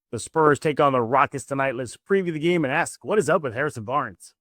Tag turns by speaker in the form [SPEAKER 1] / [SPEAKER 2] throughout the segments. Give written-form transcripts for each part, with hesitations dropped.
[SPEAKER 1] The Spurs take on the Rockets tonight. Let's preview the game and ask what is up with Harrison Barnes.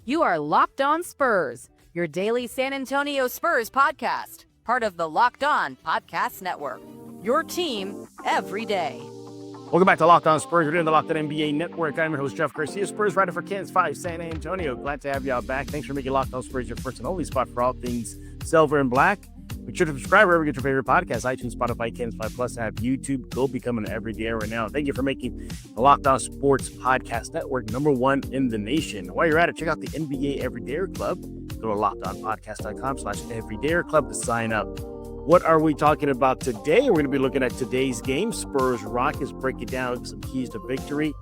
[SPEAKER 2] You are Locked On Spurs, your daily San Antonio Spurs podcast, part of the Locked On Podcast Network. Your team every day.
[SPEAKER 1] Welcome back to Locked On Spurs. We're doing the Locked On NBA Network. I'm your host, Jeff Garcia, Spurs writer for Kansas 5 San Antonio. Glad to have y'all back. Thanks for making Locked On Spurs your first and only spot for all things silver and black. Make sure to subscribe wherever you get your favorite podcast, iTunes, Spotify, Kansas 5 Plus app, YouTube. Go become an everyday right now. Thank you for making the Locked On Sports Podcast Network #1 in the nation. While you're at it, check out the NBA Everydayer Club. Go to lockedonpodcast.com/everydayer club to sign up. What are we talking about today? We're going to be looking at today's game, Spurs-Rockets, break it down, some keys to victory,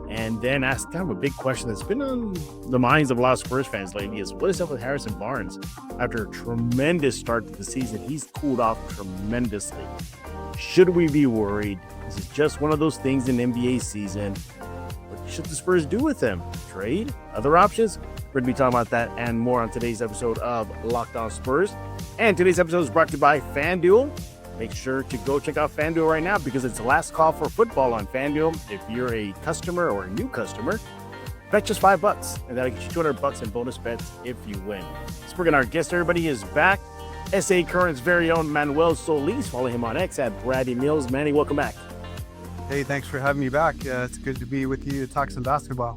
[SPEAKER 1] and then ask kind of a big question that's been on the minds of a lot of Spurs fans lately is what is up with Harrison Barnes? After a tremendous start to the season, he's cooled off tremendously. Should we be worried? This is just one of those things in NBA season. What should the Spurs do with him? Trade? Other options? We're going to be talking about that and more on today's episode of Locked On Spurs. And today's episode is brought to you by FanDuel. Make sure to go check out FanDuel right now because it's the last call for football on FanDuel. If you're a customer or a new customer, bet just $5, and that'll get you $200 in bonus bets if you win. Speaking our guest, everybody is back. SA Current's very own Manuel Solis. Follow him on X at Brady Mills. Manny, welcome back.
[SPEAKER 3] Hey, thanks for having me back. It's good to be with you to talk some basketball.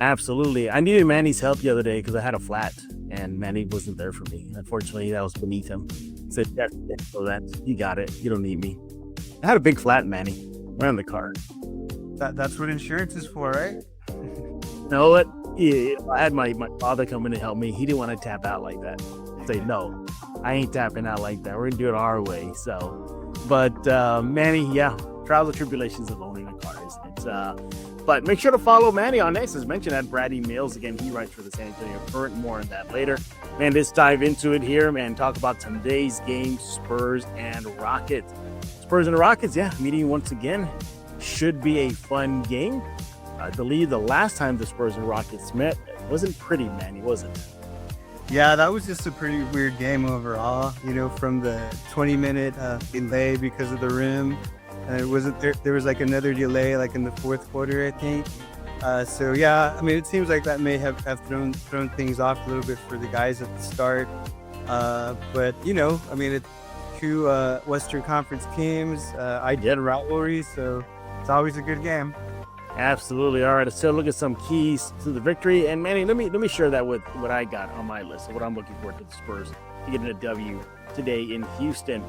[SPEAKER 1] Absolutely. I needed Manny's help the other day because I had a flat and Manny wasn't there for me. Unfortunately, that was beneath him. I said, yeah, so that you got it. You don't need me. I had a big flat, Manny. We're in the car.
[SPEAKER 3] That's what insurance is for, right?
[SPEAKER 1] You know what? Yeah, I had my father come in and help me. He didn't want to tap out like that. I say, no, I ain't tapping out like that. We're going to do it our way. So, but Manny, yeah, trials and tribulations of owning a car, isn't it? But make sure to follow Manny on X, as mentioned, at Brady Mills. Again, he writes for the San Antonio Current. More on that later. Man, let's dive into it here, man. Talk about today's game, Spurs and Rockets. Spurs and Rockets, yeah, meeting once again. Should be a fun game. I believe the last time the Spurs and Rockets met, it wasn't pretty, Manny, was it?
[SPEAKER 3] Yeah, that was just a pretty weird game overall. You know, from the 20-minute delay because of the rim. And it wasn't there was like another delay like in the fourth quarter, I think. So yeah, I mean, it seems like that may have thrown things off a little bit for the guys at the start. But you know, I mean, it's two Western Conference teams. I did rivalries, so it's always a good game.
[SPEAKER 1] Absolutely. All right, let's take a look at some keys to the victory. And Manny, let me share that with what I got on my list and what I'm looking for to the Spurs to get a W today in Houston.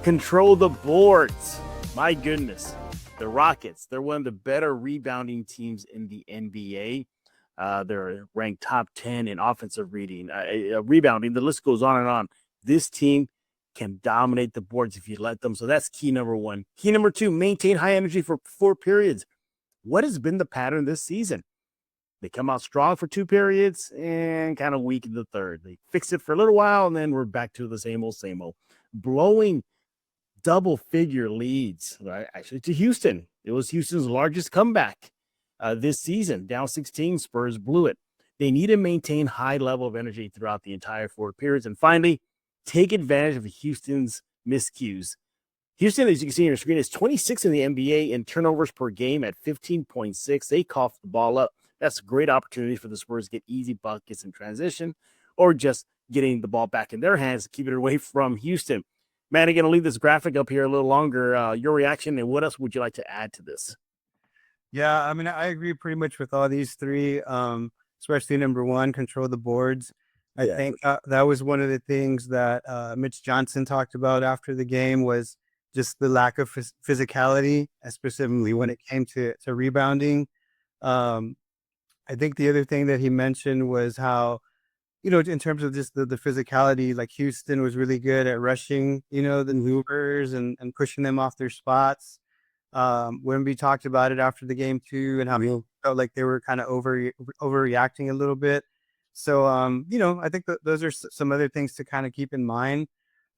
[SPEAKER 1] Control the boards. My goodness, the Rockets, they're one of the better rebounding teams in the NBA. They're ranked top 10 in offensive rebounding. The list goes on and on. This team can dominate the boards if you let them. So that's key number one. Key number two, maintain high energy for 4 periods. What has been the pattern this season? They come out strong for 2 periods and kind of weak in the third. They fix it for a little while, and then we're back to the same old. Blowing double-figure leads, right? Actually, to Houston. It was Houston's largest comeback this season. Down 16, Spurs blew it. They need to maintain high level of energy throughout the entire 4 periods. And finally, take advantage of Houston's miscues. Houston, as you can see on your screen, is 26 in the NBA in turnovers per game at 15.6. They coughed the ball up. That's a great opportunity for the Spurs to get easy buckets in transition or just getting the ball back in their hands to keep it away from Houston. Man, I'm going to leave this graphic up here a little longer. Your reaction, and what else would you like to add to this?
[SPEAKER 3] Yeah, I mean, I agree pretty much with all these three, especially number one, control the boards. I think that was one of the things that Mitch Johnson talked about after the game was just the lack of physicality, specifically when it came to rebounding. I think the other thing that he mentioned was how, you know, in terms of just the physicality, like Houston was really good at rushing, you know, the movers and pushing them off their spots. Wemby talked about it after the game too, and how he felt like they were kind of overreacting a little bit. So, you know, I think those are some other things to kind of keep in mind.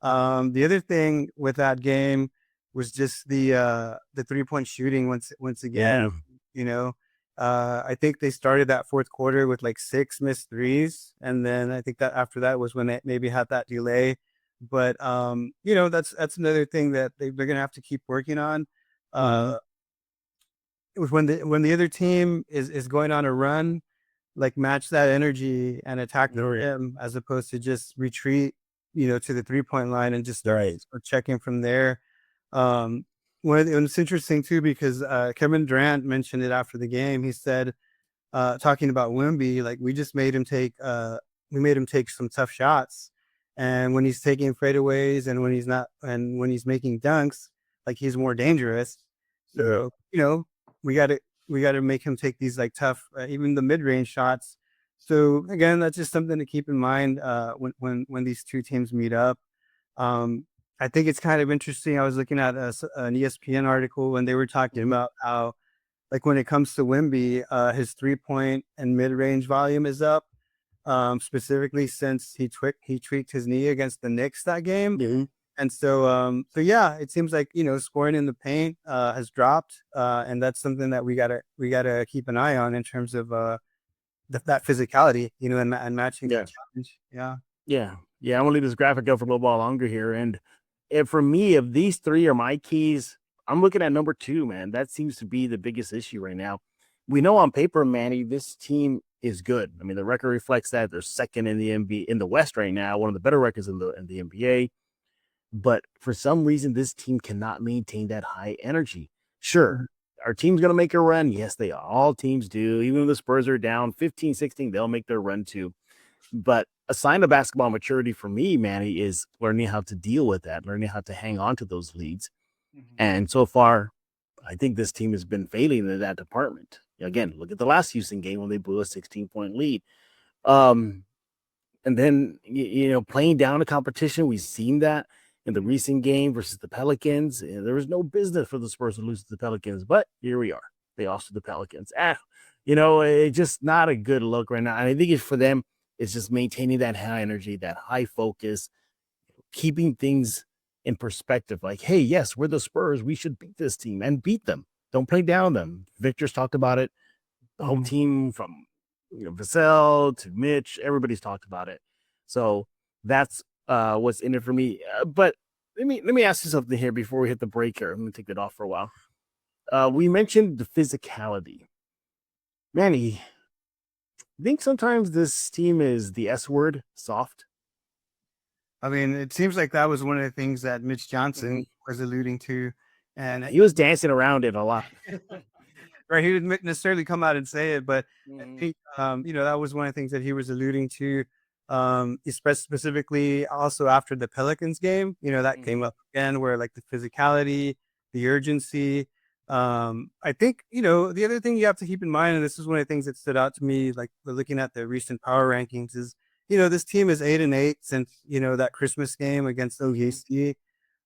[SPEAKER 3] The other thing with that game was just the 3-point shooting once again, you know. I think they started that fourth quarter with like 6 missed threes. And then I think that after that was when they maybe had that delay. but that's another thing that they're gonna have to keep working on. When the other team is going on a run, like match that energy and attack the rim as opposed to just retreat, to the 3-point line and just start checking from there. Um, it's interesting too because Kevin Durant mentioned it after the game. He said, talking about Wemby, like we just made him take some tough shots, and when he's taking fadeaways and when he's not, and when he's making dunks, like he's more dangerous. So we got to make him take these like tough, even the mid range shots. So again, that's just something to keep in mind when these two teams meet up. I think it's kind of interesting. I was looking at an ESPN article and they were talking about how, like when it comes to Wemby, his 3-point and mid range volume is up. Specifically since he tweaked his knee against the Knicks that game. And so yeah, it seems like, scoring in the paint has dropped. And that's something that we gotta keep an eye on in terms of that physicality, and matching the challenge. Yeah.
[SPEAKER 1] I'm gonna leave this graphic up for a little while longer here. And for me, if these three are my keys, I'm looking at number 2, man. That seems to be the biggest issue right now. We know on paper, Manny, this team is good. I mean, the record reflects that. They're second in the NBA in the West right now, one of the better records in the NBA. But for some reason, this team cannot maintain that high energy. Sure, our team's going to make a run. Yes, they are. All teams do. Even if the Spurs are down 15, 16, they'll make their run too. But a sign of basketball maturity for me, Manny, is learning how to deal with that, learning how to hang on to those leads. And so far, I think this team has been failing in that department. Again, look at the last Houston game when they blew a 16-point lead. And then, playing down the competition, we've seen that in the recent game versus the Pelicans. There was no business for the Spurs to lose to the Pelicans, but here we are. They lost to the Pelicans. It's just not a good look right now. And I think it's for them, it's just maintaining that high energy, that high focus, keeping things in perspective. Like, hey, yes, we're the Spurs. We should beat this team and beat them. Don't play down them. Victor's talked about it. The whole team from Vassell to Mitch, everybody's talked about it. So that's what's in it for me. But let me ask you something here before we hit the break here. I'm gonna take it off for a while. We mentioned the physicality. Manny, I think sometimes this team is the S word, soft.
[SPEAKER 3] I mean, it seems like that was one of the things that Mitch Johnson was alluding to, and
[SPEAKER 1] he was dancing around it a lot.
[SPEAKER 3] Right, he didn't necessarily come out and say it, but I think that was one of the things that he was alluding to, specifically also after the Pelicans game. That came up again, where like the physicality, the urgency. I think the other thing you have to keep in mind, and this is one of the things that stood out to me, like looking at the recent power rankings, is this team is 8-8 since that Christmas game against OKC.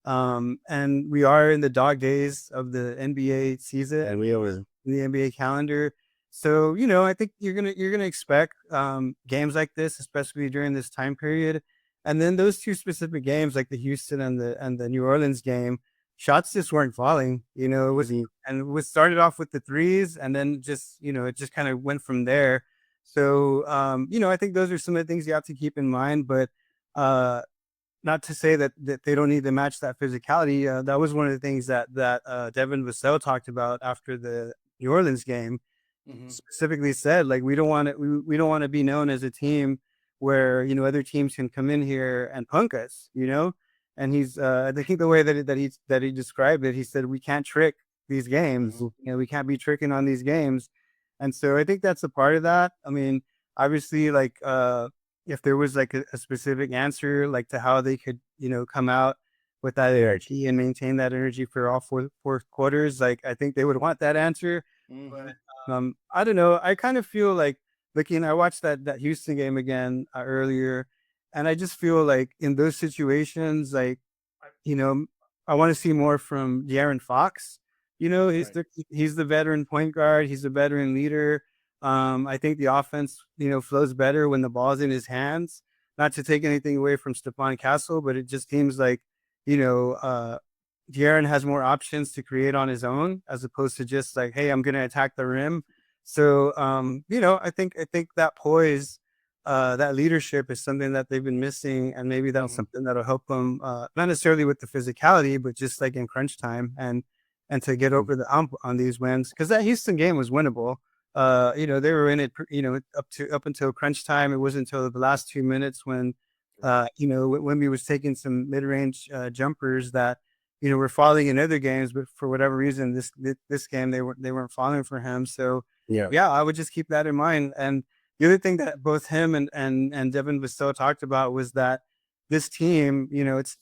[SPEAKER 3] And we are in the dog days of the NBA season, and we are in the NBA calendar. So, I think you're gonna expect games like this, especially during this time period. And then those two specific games, like the Houston and the New Orleans game, shots just weren't falling. It was started off with the threes, and then just it just kind of went from there. So I think those are some of the things you have to keep in mind. But not to say that they don't need to match that physicality. That was one of the things that Devin Vassell talked about after the New Orleans game. Specifically said, like, we don't want to be known as a team where other teams can come in here and punk us. And he's I think the way that he described it, he said we can't trick these games. We can't be tricking on these games. And so I think that's a part of that. I mean, obviously, like if there was like a specific answer, like to how they could come out with that energy and maintain that energy for all four quarters, like I think they would want that answer. But I don't know. I kind of feel like I watched that Houston game again earlier, and I just feel like in those situations, like I want to see more from De'Aaron Fox. He's the veteran point guard. He's a veteran leader. I think the offense, flows better when the ball's in his hands. Not to take anything away from Stephon Castle, but it just seems like, De'Aaron has more options to create on his own, as opposed to just like, hey, I'm going to attack the rim. So, I think that poise that leadership is something that they've been missing, and maybe that's something that'll help them, not necessarily with the physicality, but just like in crunch time and to get over the hump on these wins, because that Houston game was winnable. They were in it, up until crunch time. It wasn't until the last 2 minutes when, Wemby was taking some mid-range jumpers that, were falling in other games, but for whatever reason, this game they weren't falling for him. So yeah, I would just keep that in mind. And the other thing that both him and Devin Vassell talked about was that this team, it's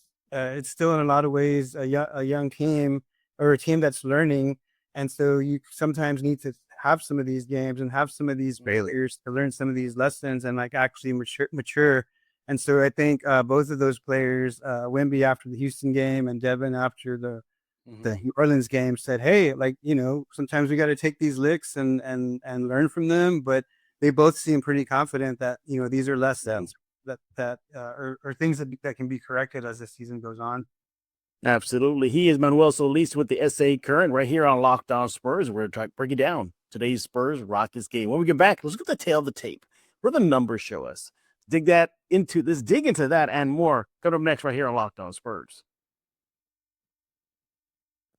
[SPEAKER 3] still in a lot of ways a young team, or a team that's learning. And so you sometimes need to have some of these games and have some of these failures to learn some of these lessons and like actually mature. And so I think both of those players, Wemby after the Houston game and Devin after the New Orleans game, said, hey, sometimes we got to take these licks and learn from them. But they both seem pretty confident that, these are lessons that are things that can be corrected as the season goes on.
[SPEAKER 1] Absolutely. He is Manuel Solis with the SA Current right here on Locked On Spurs. We're trying to break it down. Today's Spurs-Rockets game. When we get back, let's look at the tail of the tape. What do the numbers show us? Let's dig into that and more. Coming up next right here on Locked On Spurs.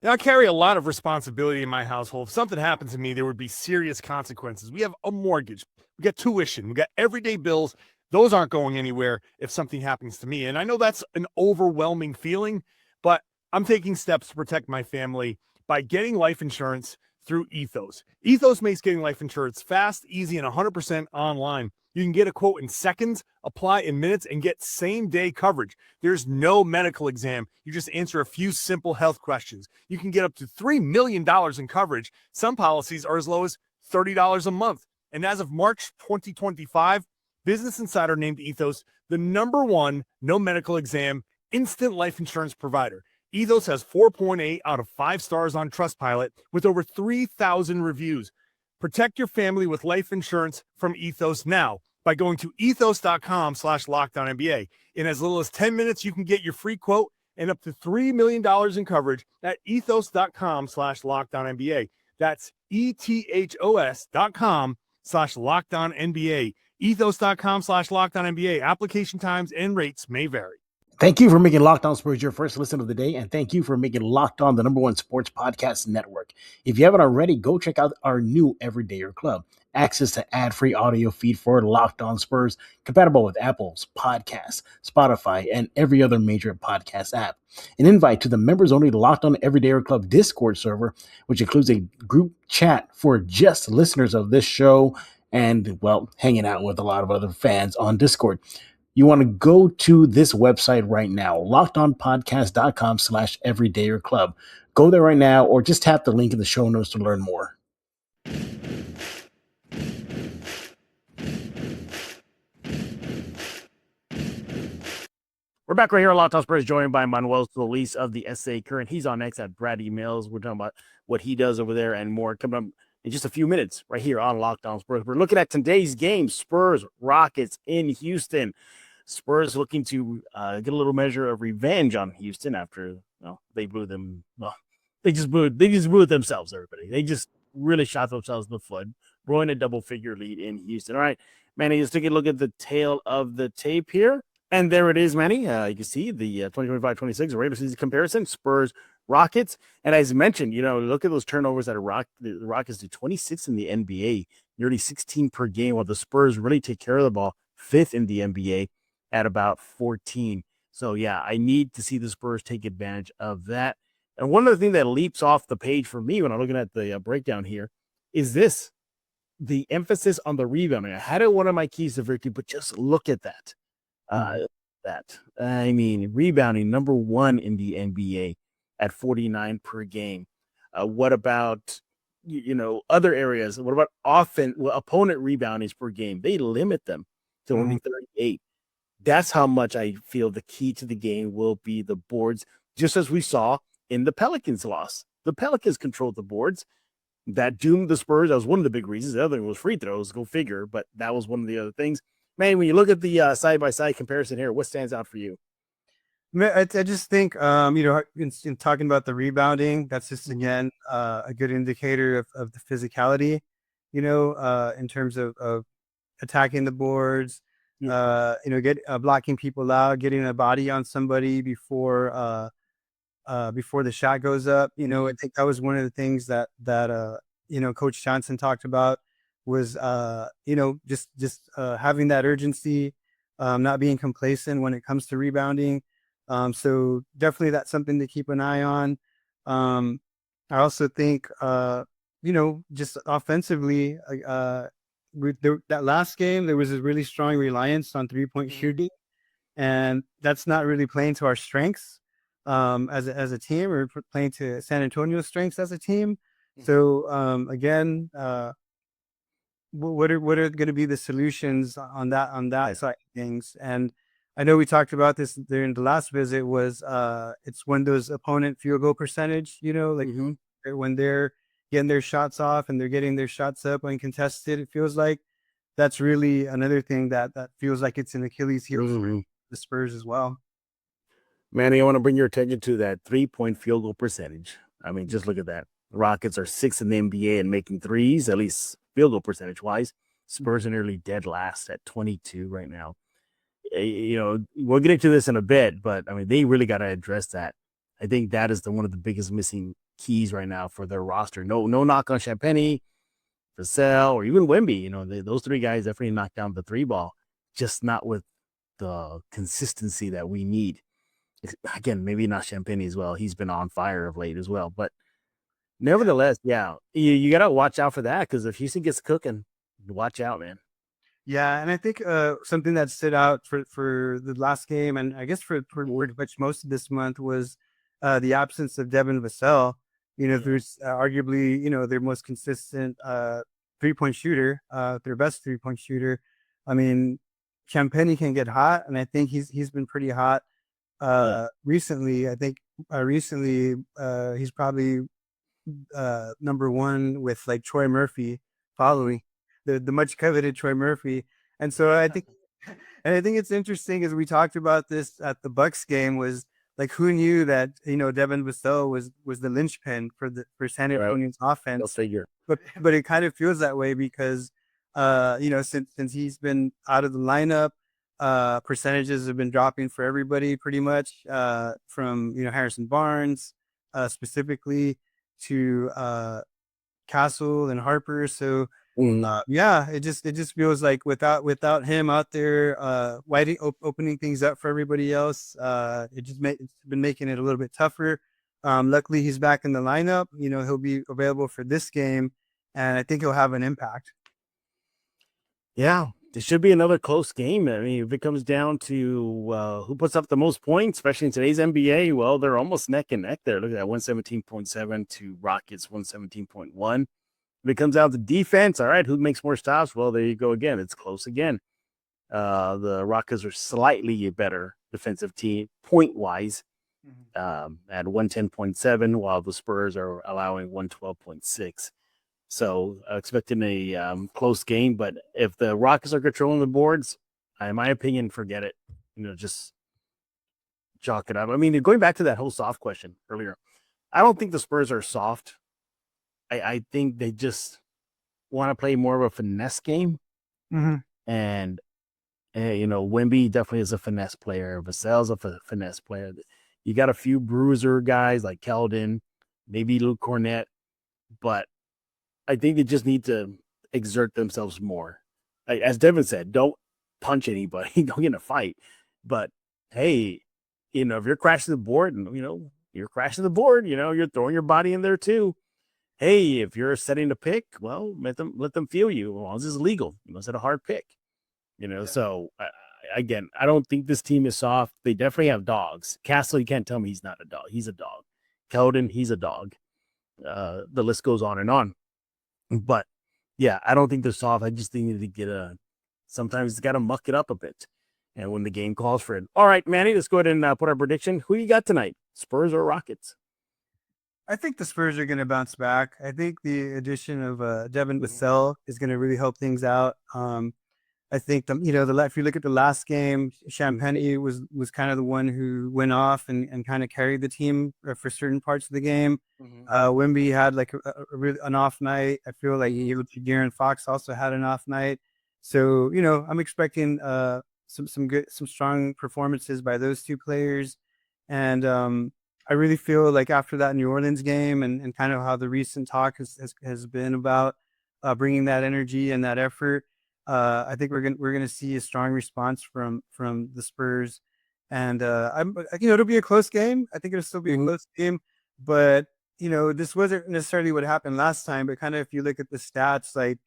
[SPEAKER 4] Now, I carry a lot of responsibility in my household. If something happened to me, there would be serious consequences. We have a mortgage. We got tuition. We got everyday bills. Those aren't going anywhere if something happens to me. And I know that's an overwhelming feeling, but I'm taking steps to protect my family by getting life insurance through Ethos. Ethos makes getting life insurance fast, easy, and 100% online. You can get a quote in seconds, apply in minutes, and get same-day coverage. There's no medical exam. You just answer a few simple health questions. You can get up to $3 million in coverage. Some policies are as low as $30 a month. And as of March 2025, Business Insider named Ethos the #1 no medical exam instant life insurance provider. Ethos has 4.8 out of 5 stars on Trustpilot with over 3,000 reviews. Protect your family with life insurance from Ethos now by going to ethos.com/LockedOnNBA. In as little as 10 minutes, you can get your free quote and up to $3 million in coverage at ethos.com/LockedOnNBA. That's ethos.com/LockedOnNBA. Ethos.com/LockedOnNBA. Application times and rates may vary.
[SPEAKER 1] Thank you for making Locked On Spurs your first listen of the day, and thank you for making Locked On the #1 sports podcast network. If you haven't already, go check out our new Everydayer Club. Access to ad-free audio feed for Locked On Spurs, compatible with Apple's Podcasts, Spotify, and every other major podcast app. An invite to the members-only Locked On Everydayer Club Discord server, which includes a group chat for just listeners of this show and, well, hanging out with a lot of other fans on Discord. You want to go to this website right now, lockedonpodcast.com/everydayer club. Go there right now, or just tap the link in the show notes to learn more. We're back right here on Locked On Spurs, joined by Manuel Solis of the SA Current. He's on X at Brad Emails. We're talking about what he does over there and more coming up in just a few minutes right here on Locked On Spurs. We're looking at today's game, Spurs-Rockets in Houston. Spurs looking to get a little measure of revenge on Houston after they blew them. Well, they just blew themselves, everybody. They just really shot themselves in the foot, blowing a double-figure lead in Houston. All right, Manny, let's take a look at the tail of the tape here. And there it is, Manny. You can see the 2025-26 regular season comparison, Spurs-Rockets. And as mentioned, look at those turnovers that the Rockets do 26 in the NBA, nearly 16 per game, while the Spurs really take care of the ball, 5th in the NBA at about 14. So, yeah, I need to see the Spurs take advantage of that. And one of the things that leaps off the page for me when I'm looking at the breakdown here is this, the emphasis on the rebounding. I had it one of my keys to victory, but just look at that. Rebounding, #1 in the NBA at 49 per game. What about, other areas? What about opponent reboundings per game? They limit them to only 38. That's how much I feel the key to the game will be the boards, just as we saw in the Pelicans loss. The Pelicans controlled the boards. That doomed the Spurs. That was one of the big reasons. The other thing was free throws, go figure, but that was one of the other things. Man, when you look at the side-by-side comparison here, what stands out for you?
[SPEAKER 3] I just think, in talking about the rebounding, that's just, again, a good indicator of the physicality, in terms of attacking the boards. Get blocking people out, getting a body on somebody before the shot goes up. I think that was one of the things that Coach Johnson talked about was just having that urgency, not being complacent when it comes to rebounding. So definitely that's something to keep an eye on. I also think just offensively, that last game there was a really strong reliance on 3-point shooting, and that's not really playing to our strengths as a team, or playing to San Antonio's strengths as a team. So again, what are going to be the solutions on that side of things? And I know we talked about this during the last visit. Was it's when those opponent field goal percentage, when they're getting their shots off and they're getting their shots up uncontested, it feels like that's really another thing that feels like it's an Achilles heel for the Spurs as well.
[SPEAKER 1] Manny, I want to bring your attention to that 3-point field goal percentage. I mean, just look at that. The Rockets are 6th in the NBA in making threes, at least field goal percentage wise. Spurs are nearly dead last at 22 right now. We'll get into this in a bit, but I mean, they really got to address that. I think that is one of the biggest missing keys right now for their roster. No knock on Champagny, Vassell, or even Wemby. Those three guys definitely knocked down the three ball, just not with the consistency that we need. Again, maybe not Champagny as well. He's been on fire of late as well. But nevertheless, you got to watch out for that, because if Houston gets cooking, watch out, man.
[SPEAKER 3] Yeah, and I think something that stood out for the last game, and I guess for pretty much most of this month, was the absence of Devin Vassell. There's arguably, their most consistent 3-point shooter, their best 3-point shooter. I mean, Champagny can get hot, and I think he's been pretty hot recently. I think recently he's probably number one with like Troy Murphy following the much coveted Troy Murphy. And so I think it's interesting, as we talked about this at the Bucks game, was like, who knew that Devin Vassell was the linchpin for San Antonio's offense.
[SPEAKER 1] Go figure.
[SPEAKER 3] But it kind of feels that way because since he's been out of the lineup, percentages have been dropping for everybody pretty much, from Harrison Barnes specifically to Castle and Harper. So it just feels like without him out there opening things up for everybody else, it's been making it a little bit tougher. Luckily he's back in the lineup. He'll be available for this game, and I think he'll have an impact.
[SPEAKER 1] Yeah, it should be another close game. I mean, if it comes down to who puts up the most points, especially in today's NBA, well, they're almost neck and neck there. Look at that, 117.7 to Rockets 117.1. If it comes out to defense, all right, who makes more stops? Well, there you go again. It's close again. The Rockets are slightly a better defensive team point-wise at 110.7, while the Spurs are allowing 112.6. So expecting a close game, but if the Rockets are controlling the boards, in my opinion, forget it. Just chalk it up. I mean, going back to that whole soft question earlier, I don't think the Spurs are soft. I think they just want to play more of a finesse game. And, Wemby definitely is a finesse player. Vassell's a finesse player. You got a few bruiser guys like Keldon, maybe Luke Cornett, but I think they just need to exert themselves more. As Devin said, don't punch anybody, don't get in a fight. But, hey, if you're crashing the board, you're crashing the board, you're throwing your body in there too. Hey, if you're setting a pick, well, let them feel you. As long as it's legal, you must have a hard pick. So again, I don't think this team is soft. They definitely have dogs. Castle, you can't tell me he's not a dog. He's a dog. Keldon, he's a dog. The list goes on and on. But yeah, I don't think they're soft. I just think they get sometimes it's got to muck it up a bit. And when the game calls for it. All right, Manny, let's go ahead and put our prediction. Who you got tonight? Spurs or Rockets?
[SPEAKER 3] I think the Spurs are going to bounce back. I think the addition of Devin Vassell is going to really help things out. I think if you look at the last game, Champagny was kind of the one who went off and kind of carried the team for certain parts of the game. Wemby had like an off night. I feel like De'Aaron Fox also had an off night. So I'm expecting some strong performances by those two players. And I really feel like after that New Orleans game and kind of how the recent talk has been about bringing that energy and that effort, I think we're gonna see a strong response from the Spurs. And it'll be a close game. I think it'll still be a close game, but this wasn't necessarily what happened last time. But kind of if you look at the stats, like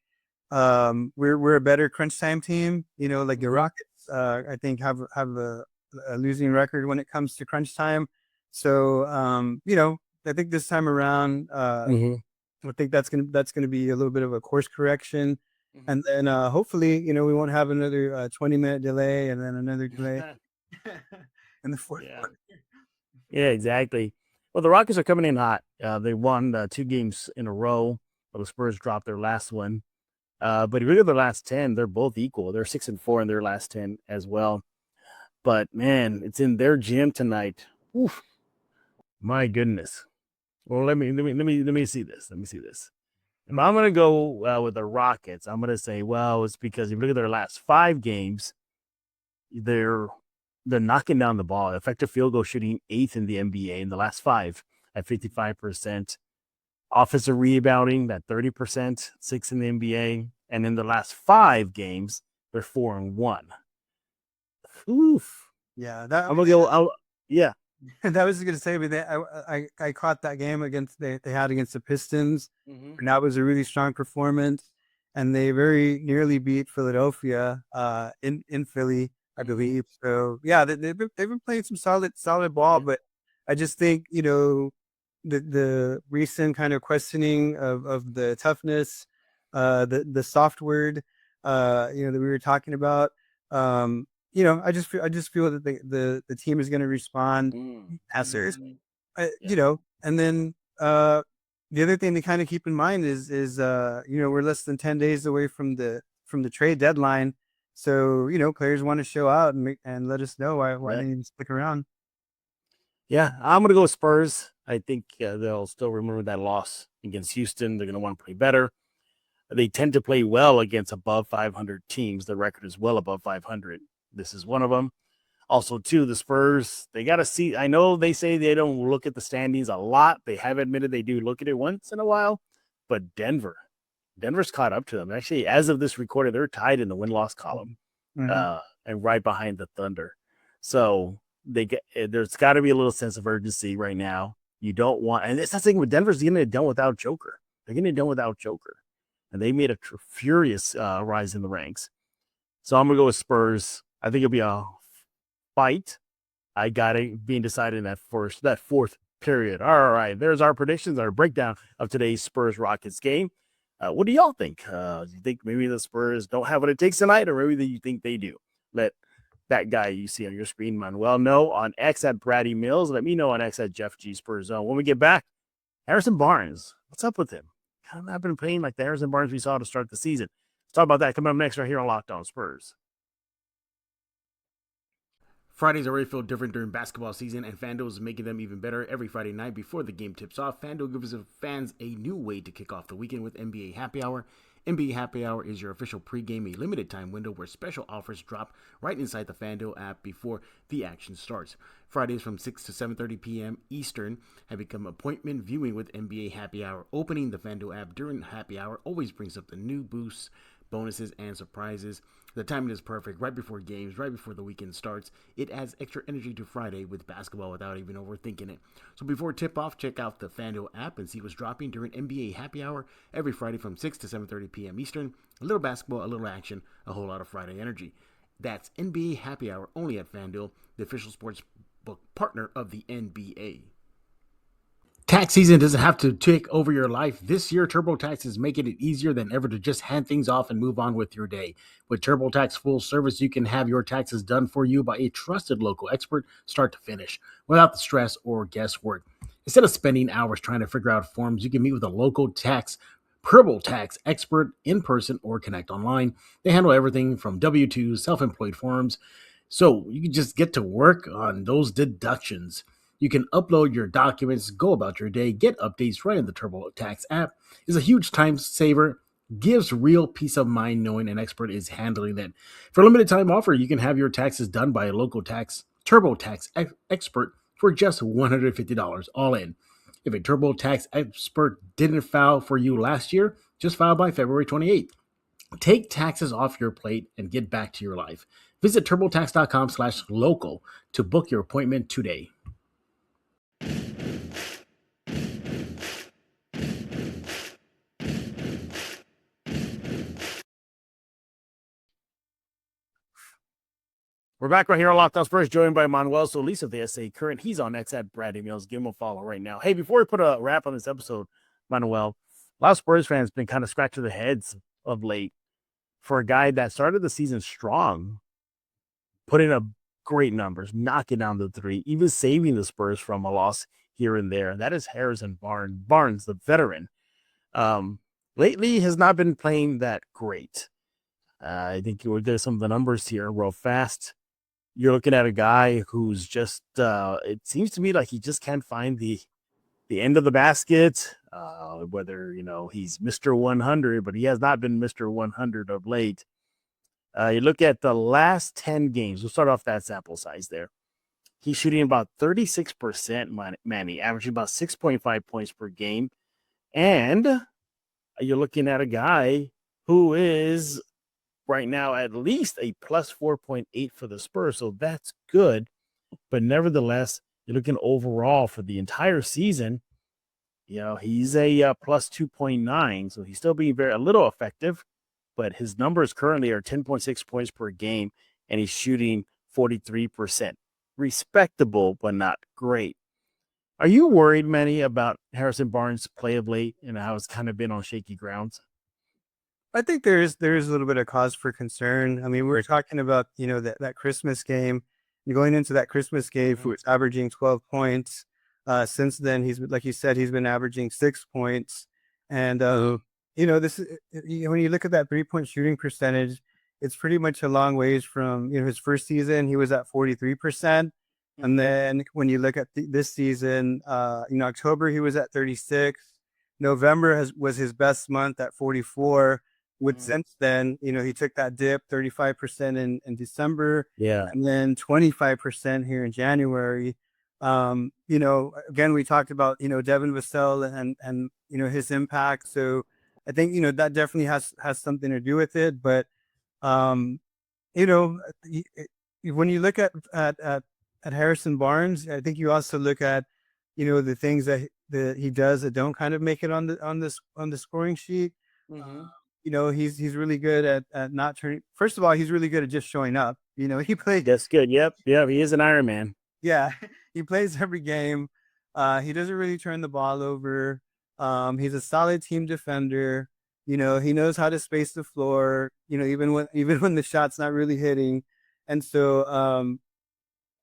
[SPEAKER 3] we're a better crunch time team. Like the Rockets, I think have a losing record when it comes to crunch time. So I think this time around, I think that's gonna be a little bit of a course correction, and then hopefully we won't have another 20-minute delay and then another delay in the fourth quarter.
[SPEAKER 1] Yeah, exactly. Well, the Rockets are coming in hot. They won 2 games in a row. Well, the Spurs dropped their last one. But if you look at the last 10, they're both equal. They're 6-4 in their last 10 as well. But man, it's in their gym tonight. Oof. My goodness. Well, let me see this. Let me see this. If I'm gonna go with the Rockets, I'm gonna say, well, it's because if you look at their last 5 games, they're knocking down the ball. Effective field goal shooting 8th in the NBA in the last 5 at 55%. Offensive rebounding at 30%, 6th in the NBA. And in the last 5 games, they're 4-1. Oof.
[SPEAKER 3] Yeah,
[SPEAKER 1] I'm gonna go. Yeah.
[SPEAKER 3] That was going to say, but I caught that game they had against the Pistons, and that was a really strong performance. And they very nearly beat Philadelphia in Philly, I believe. So yeah, they've been playing some solid ball. But I just think the recent kind of questioning of the toughness, the soft word, that we were talking about. I just feel that the team is going to respond as and then the other thing to kind of keep in mind is we're less than 10 days away from the trade deadline. So, players want to show out and let us know why they need to stick around.
[SPEAKER 1] Yeah, I'm going to go with Spurs. I think they'll still remember that loss against Houston. They're going to want to play better. They tend to play well against above 500 teams. The record is well above 500. This is one of them. Also, too, the Spurs, they got to see. I know they say they don't look at the standings a lot. They have admitted they do look at it once in a while. But Denver's caught up to them. Actually, as of this recording, they're tied in the win-loss column and right behind the Thunder. So there's got to be a little sense of urgency right now. You don't want – and it's not saying with Denver's getting it done without Joker. They're getting it done without Joker. And they made a furious rise in the ranks. So I'm going to go with Spurs. I think it'll be a fight. I got it being decided in that fourth period. All right, there's our predictions, our breakdown of today's Spurs-Rockets game. What do y'all think? Do you think maybe the Spurs don't have what it takes tonight, or maybe you think they do? Let that guy you see on your screen, Manuel, know on X at Brady Mills. Let me know on X at Jeff G Spurs Zone. When we get back, Harrison Barnes, what's up with him? Kind of not been playing like the Harrison Barnes we saw to start the season. Let's talk about that coming up next right here on Locked On Spurs. Fridays already feel different during basketball season, and FanDuel is making them even better. Every Friday night before the game tips off, FanDuel gives fans a new way to kick off the weekend with NBA Happy Hour. NBA Happy Hour is your official pregame, a limited time window where special offers drop right inside the FanDuel app before the action starts. Fridays from 6 to 7:30 p.m. Eastern have become appointment viewing with NBA Happy Hour. Opening the FanDuel app during Happy Hour always brings up the new boosts, bonuses, and surprises. The timing is perfect, right before games, right before the weekend starts. It adds extra energy to Friday with basketball without even overthinking it. So before tip-off, check out the FanDuel app and see what's dropping during NBA Happy Hour every Friday from 6 to 7:30 p.m. Eastern. A little basketball, a little action, a whole lot of Friday energy. That's NBA Happy Hour only at FanDuel, the official sports book partner of the NBA. Tax season doesn't have to take over your life. This year, TurboTax is making it easier than ever to just hand things off and move on with your day. With TurboTax Full Service, you can have your taxes done for you by a trusted local expert, start to finish, without the stress or guesswork. Instead of spending hours trying to figure out forms, you can meet with a local TurboTax expert in person or connect online. They handle everything from W-2, self-employed forms, so you can just get to work on those deductions. You can upload your documents, go about your day, get updates right in the TurboTax app. It's a huge time saver. gives real peace of mind knowing an expert is handling it. For a limited time offer, you can have your taxes done by a local TurboTax expert for just $150 all in. If a TurboTax expert didn't file for you last year, just file by February 28th. Take taxes off your plate and get back to your life. Visit turbotax.com/local to book your appointment today. We're back right here on Locked On Spurs, joined by Manuel Solis of the SA Current. He's on X at Brad Mills. Give him a follow right now. Hey, before we put a wrap on this episode, Manuel, a lot of Spurs fans have been kind of scratching their heads of late for a guy that started the season strong, putting up great numbers, knocking down the three, even saving the Spurs from a loss here and there. That is Harrison Barnes, the veteran. Lately has not been playing that great. I think there's some of the numbers here real fast. You're looking at a guy who's just, it seems to me like he just can't find the end of the basket, whether, he's Mr. 100, but he has not been Mr. 100 of late. You look at the last 10 games. We'll start off that sample size there. He's shooting about 36%, Manny, averaging about 6.5 points per game. And you're looking at a guy who is right now at least a plus 4.8 for the Spurs. So that's good. But nevertheless, you're looking overall for the entire season, he's a plus 2.9. So he's still being a little effective, but his numbers currently are 10.6 points per game, and he's shooting 43%. Respectable, but not great. Are you worried, Manny, about Harrison Barnes' play of late and how it's kind of been on shaky grounds?
[SPEAKER 3] I think there is a little bit of cause for concern. I mean, we're talking about, that Christmas game. Going into that Christmas game, he was averaging 12 points. Since then, he's, like you said, he's been averaging 6 points. And, this is, when you look at that 3-point shooting percentage, it's pretty much a long ways from, his first season, he was at 43%. And then when you look at this season, October, he was at 36. November was his best month at 44. Since then, he took that dip, 35% in December, and then 25% here in January. Again, we talked about, Devin Vassell and his impact. So I think, that definitely has something to do with it. But, when you look at Harrison Barnes, I think you also look at, the things that he does that don't kind of make it on the scoring sheet.
[SPEAKER 1] Mm-hmm.
[SPEAKER 3] He's really good at not turning. First of all, he's really good at just showing up. He plays.
[SPEAKER 1] That's good. Yep. He is an Iron Man.
[SPEAKER 3] Yeah, he plays every game. He doesn't really turn the ball over. He's a solid team defender. He knows how to space the floor. Even when the shot's not really hitting. And so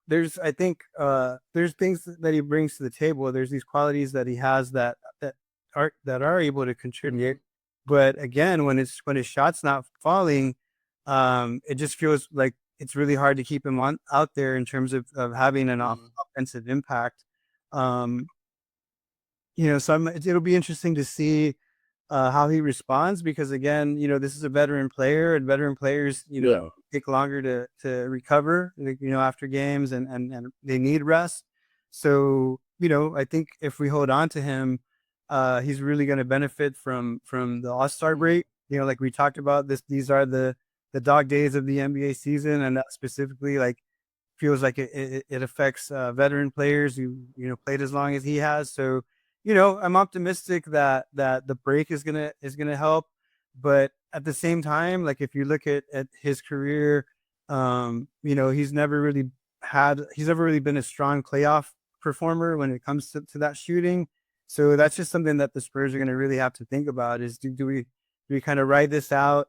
[SPEAKER 3] there's things that he brings to the table. There's these qualities that he has that are able to contribute. But again, when his shot's not falling, it just feels like it's really hard to keep him out there in terms of having an offensive impact. So it'll be interesting to see how he responds, because again, this is a veteran player, and veteran players, take longer to recover, after games, and they need rest. So, I think if we hold on to him, he's really going to benefit from the All-Star break. Like we talked about, these are the dog days of the NBA season, and that specifically feels like it affects veteran players who played as long as he has. So I'm optimistic that the break is gonna help, but at the same time, if you look at his career, he's never really been a strong playoff performer when it comes to that shooting. So that's just something that the Spurs are going to really have to think about, is do we kind of ride this out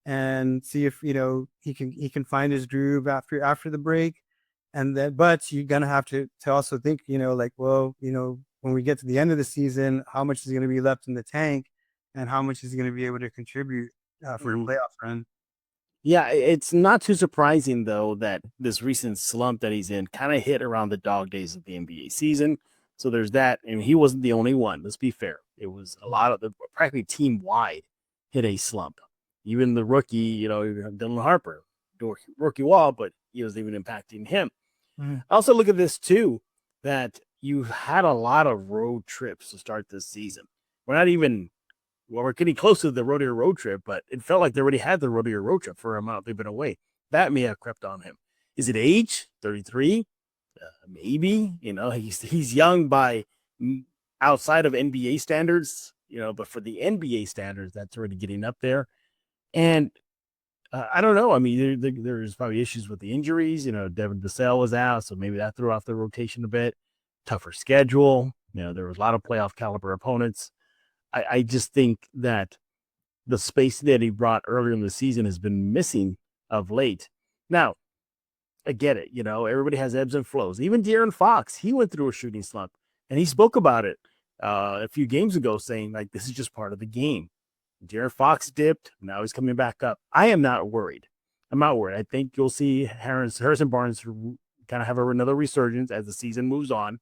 [SPEAKER 3] and see if, he can find his groove after the break. And then, but you're going to have to also think, when we get to the end of the season, how much is going to be left in the tank and how much is he going to be able to contribute for a playoff run.
[SPEAKER 1] Yeah, it's not too surprising, though, that this recent slump that he's in kind of hit around the dog days of the NBA season. So there's that. And he wasn't the only one. Let's be fair. It was a lot of practically team wide hit a slump. Even the rookie, Dylan Harper, rookie wall, but he was even impacting him. I also look at this too, that you had a lot of road trips to start this season. We're getting close to the rodeo road trip, but it felt like they already had the rodeo road trip for a month. They've been away. That may have crept on him. Is it age? 33? Maybe. He's young by outside of NBA standards, but for the NBA standards, that's already getting up there. And I don't know. I mean, there's probably issues with the injuries. Devin Vassell was out, so maybe that threw off the rotation a bit. Tougher schedule. There was a lot of playoff caliber opponents. I just think that the space that he brought earlier in the season has been missing of late. Now, I get it. Everybody has ebbs and flows. Even De'Aaron Fox, he went through a shooting slump, and he spoke about it a few games ago, saying, like, this is just part of the game. De'Aaron Fox dipped. Now he's coming back up. I am not worried. I'm not worried. I think you'll see Harrison Barnes kind of have another resurgence as the season moves on.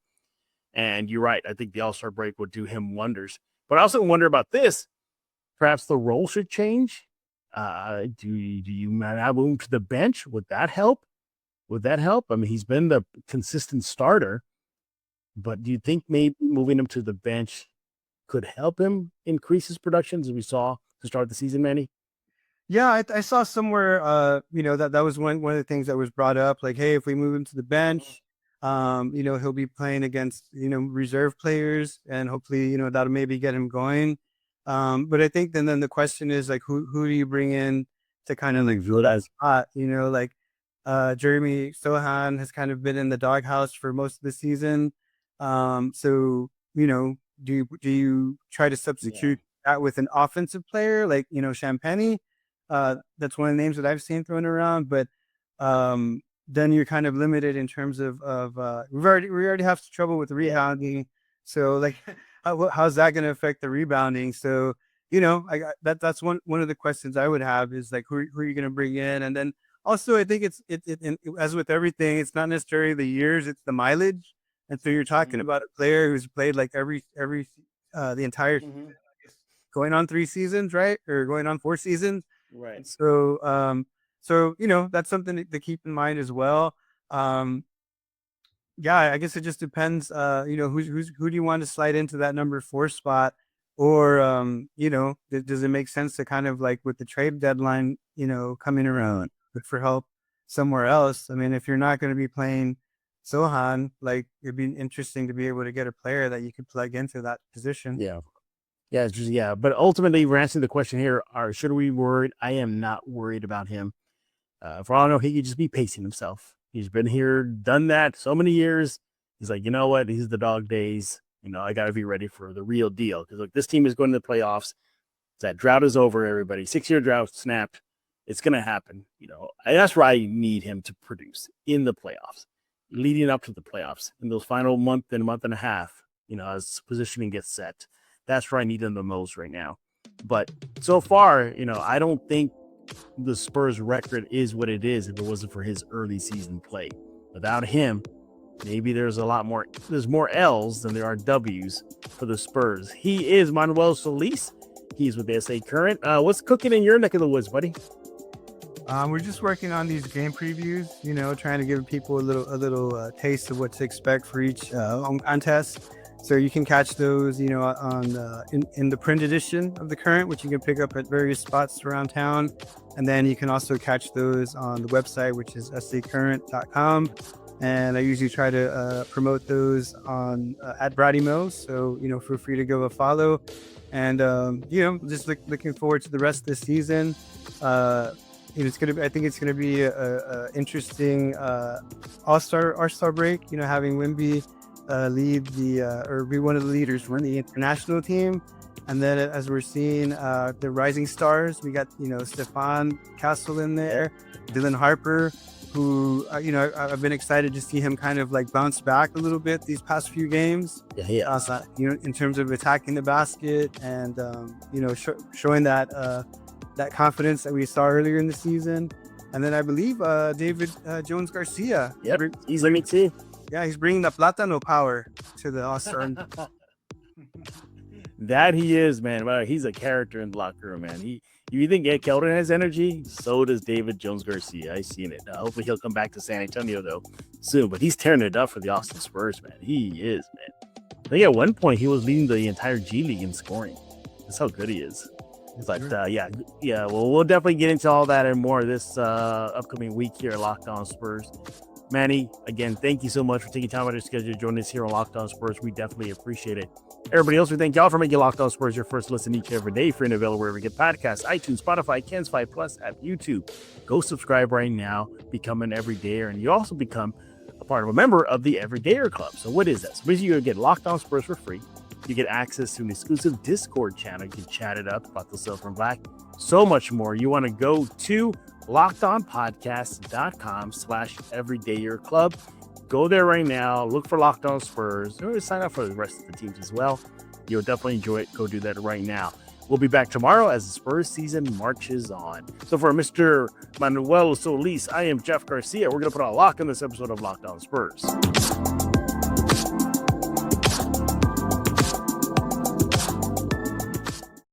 [SPEAKER 1] And you're right. I think the All-Star break would do him wonders. But I also wonder about this. Perhaps the role should change. Do you have him to the bench? Would that help? I mean, he's been the consistent starter. But do you think maybe moving him to the bench could help him increase his production, as we saw to start the season, Manny?
[SPEAKER 3] Yeah, I saw somewhere, that was one of the things that was brought up. Like, hey, if we move him to the bench, he'll be playing against, reserve players, and hopefully, that'll maybe get him going. But I think then the question is, like, who do you bring in to kind of like fill that spot? Jeremy Sohan has kind of been in the doghouse for most of the season. So, do you try to substitute that with an offensive player like, Champagny? That's one of the names that I've seen thrown around, but then you're kind of limited in terms of we already have trouble with rebounding. So like, how's that going to affect the rebounding? So, that's one of the questions I would have is like, who are you going to bring in? And then also, I think it's as with everything, it's not necessarily the years, it's the mileage. And so you're talking about a player who's played like every the entire season, going on 3 seasons, right? Or going on 4 seasons.
[SPEAKER 1] Right.
[SPEAKER 3] So, that's something to keep in mind as well. I guess it just depends. Who do you want to slide into that number 4 spot, or does it make sense to kind of like with the trade deadline, coming around, look for help somewhere else? I mean, if you're not going to be playing Sohan, like, it'd be interesting to be able to get a player that you could plug into that position.
[SPEAKER 1] Yeah. But ultimately, we're answering the question here: should we be worried? I am not worried about him. For all I know, he could just be pacing himself. He's been here, done that so many years. He's like, you know what? These are the dog days. I got to be ready for the real deal. Because look, this team is going to the playoffs. That drought is over, everybody. 6-year drought snapped. It's going to happen. And that's where I need him to produce in the playoffs, leading up to the playoffs in those final month and a half. As positioning gets set, that's where I need him the most right now. But so far, I don't think the Spurs record is what it is if it wasn't for his early season play. Without him, maybe there's more L's than there are W's for the Spurs. He is Manuel Solis. He's with the SA Current. What's cooking in your neck of the woods, buddy?
[SPEAKER 3] We're just working on these game previews, trying to give people a little taste of what to expect for each contest. So you can catch those, on in the print edition of the Current, which you can pick up at various spots around town. And then you can also catch those on the website, which is sacurrent.com. And I usually try to promote those on at Brady Mills. So, feel free to give a follow. And, just looking forward to the rest of the season. I think it's gonna be a interesting All-Star break. Having Wemby lead or be one of the leaders run the international team, and then as we're seeing the rising stars, we got Stephon Castle in there, Dylan Harper, who I've been excited to see him kind of like bounce back a little bit these past few games. In terms of attacking the basket and showing that confidence that we saw earlier in the season. And then I believe David Jones Garcia.
[SPEAKER 1] Yep, he's let me see.
[SPEAKER 3] Yeah, he's bringing the Platano power to the All-Star.
[SPEAKER 1] That he is, man. Well, he's a character in the locker room, man. You think Ed Keldon has energy? So does David Jones-Garcia. I seen it. Hopefully he'll come back to San Antonio though soon. But he's tearing it up for the Austin Spurs, man. He is, man. I think at one point he was leading the entire G League in scoring. That's how good he is. But yeah. Well, we'll definitely get into all that and more this upcoming week here at Locked On Spurs. Manny, again, thank you so much for taking time out of your schedule to join us here on Locked On Spurs. We definitely appreciate it. Everybody else, we thank y'all for making Locked On Spurs your first listen each and every day. Free and available wherever you get podcasts, iTunes, Spotify, Ken's 5 Plus, app, YouTube. Go subscribe right now. Become an everydayer, and you also become a part of a member of the Everydayer Club. So what is that? So basically, you get Locked On Spurs for free. You get access to an exclusive Discord channel. You can chat it up about the Silver and Black. So much more. You want to go to LockedOnPodcast.com/Everydayer Club. Go there right now. Look for Locked On Spurs. Or sign up for the rest of the teams as well. You'll definitely enjoy it. Go do that right now. We'll be back tomorrow as the Spurs season marches on. So for Mr. Manuel Solis, I am Jeff Garcia. We're going to put a lock on this episode of Locked On Spurs.